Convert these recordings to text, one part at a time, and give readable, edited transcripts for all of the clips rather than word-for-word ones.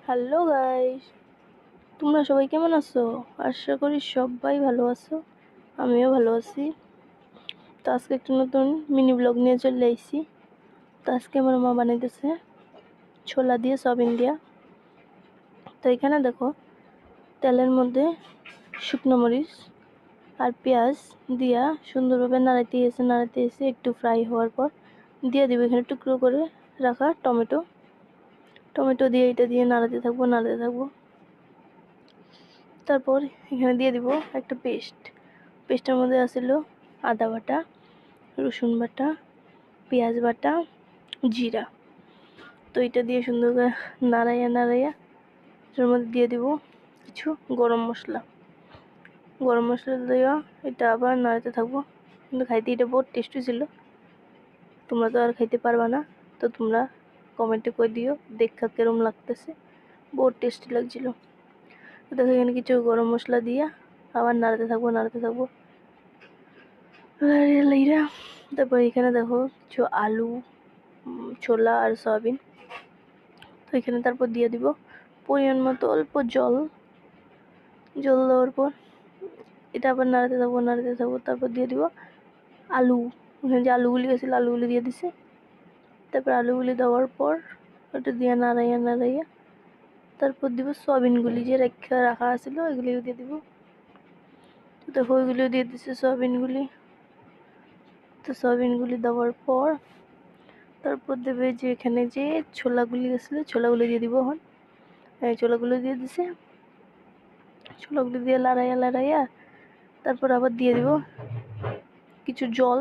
Hello guys, তোমরা সবাই কেমন আছো? আশা করি সবাই ভালো আছো। আমিও ভালো আছি। তো আজকে একটা নতুন মিনি ব্লগ নিয়ে চলে আইছি। তো আজকে আমার মা বানাইতেছে ছোলা দিয়ে সয়াবিন দিয়া। তো এখানে দেখো, তেলের মধ্যে শুকনো মরিচ আর পেঁয়াজ দিয়া সুন্দরভাবে নাড়াইতে এসে একটু ফ্রাই হওয়ার পর দিয়ে দিব এখানে টুকরো করে রাখা টমেটো দিয়ে এটা দিয়ে নাড়াতে থাকবো। তারপর এখানে দিয়ে দিব একটা পেস্টের মধ্যে আছিল আদা বাটা, রসুন বাটা, পেঁয়াজ বাটা, জিরা। তো এটা দিয়ে সুন্দর করে নাড়াইয়া এটার মধ্যে দিয়ে দিব কিছু গরম মশলা দেওয়া। এটা আবার নাড়াতে থাকবো। কিন্তু খাইতে এটা বহুত টেস্টি ছিল। তোমরা তো আর খাইতে পারবা না, তো তোমরা কমেন্টে কই দিও দেখা কেরম লাগতেছে। বহুত টেস্টি লাগছিল। তো দেখো এখানে কিছু গরম মশলা দিয়া আবার নাড়াতে থাকবো। লাইরা তারপর এখানে দেখো কিছু আলু, ছোলা আর সয়াবিন। তো এখানে তারপর দিয়ে দিব পরিমাণ মতো অল্প জল দেওয়ার পর এটা আবার নাড়াতে থাকবো। তারপর দিয়ে দিব আলু। এখানে যে আলুগুলি গেছিল আলুগুলি দিয়ে দিছে। তারপর আলুগুলি দেওয়ার পর ওটা দিয়ে নাড়াইয়া তারপর দিব সয়াবিনগুলি যে রাখা আছিল এগুলিও দিয়ে দিব। তো দেখো ওইগুলিও দিয়ে দিছে সয়াবিনগুলি। তো সয়াবিনগুলি দেওয়ার পর তারপর দেবে যে এখানে যে ছোলাগুলি গেছিলো ছোলাগুলি দিয়ে দিব। এখন ছোলাগুলো দিয়ে দিছে। ছোলাগুলি দিয়ে লাড়াইয়া তারপর আবার দিয়ে দিব কিছু জল।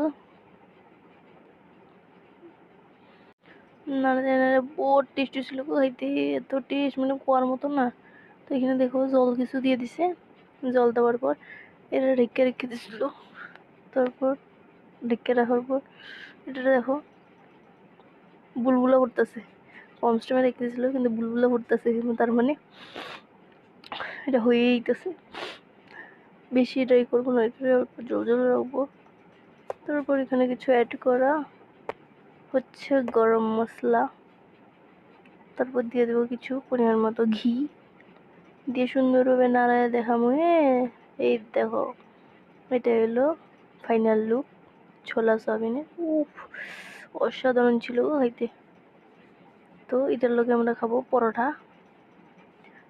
নাড়াইয়া বহুত টেস্টি ছিল খাইতে, এত টেস্ট মানে কোয়ার মতো না। তো এখানে দেখো জল কিছু দিয়ে দিছে। জল দেওয়ার পর এটা রেখে দিছিল। তারপর ঢেকে রাখার পর এটা দেখো বুলবুলা করতেছে। কম স্টিমে রেখে দিয়েছিল কিন্তু বুলবুলা করতেছে, তার মানে এটা হয়েই যেতেছে। বেশি এটাই করবো না, এটা অল্প জল রাখবো। তারপর এখানে কিছু অ্যাড করা হচ্ছে গরম মশলা। তারপর দিয়ে দেবো কিছু পরিমাণ মতো ঘি দিয়ে সুন্দরভাবে নাড়ায় দেখাবো। এই দেখো, এটা হলো ফাইনাল লুক ছোলা সয়াবিনের। অসাধারণ ছিল খাইতে। তো এটার লোকে আমরা খাবো পরোটা।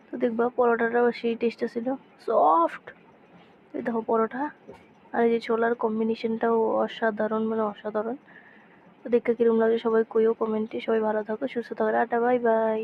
তো দেখবা পরোটাটাও সেই টেস্টটা ছিল, সফট। এই দেখো পরোটা আর এই যে ছোলার কম্বিনেশনটাও অসাধারণ, মানে অসাধারণ। তো দেখতে কিরকম লাগে সবাই কইও কমেন্টে। সবাই ভালো থাকো, সুস্থ থাকো, টাটা, বাই বাই।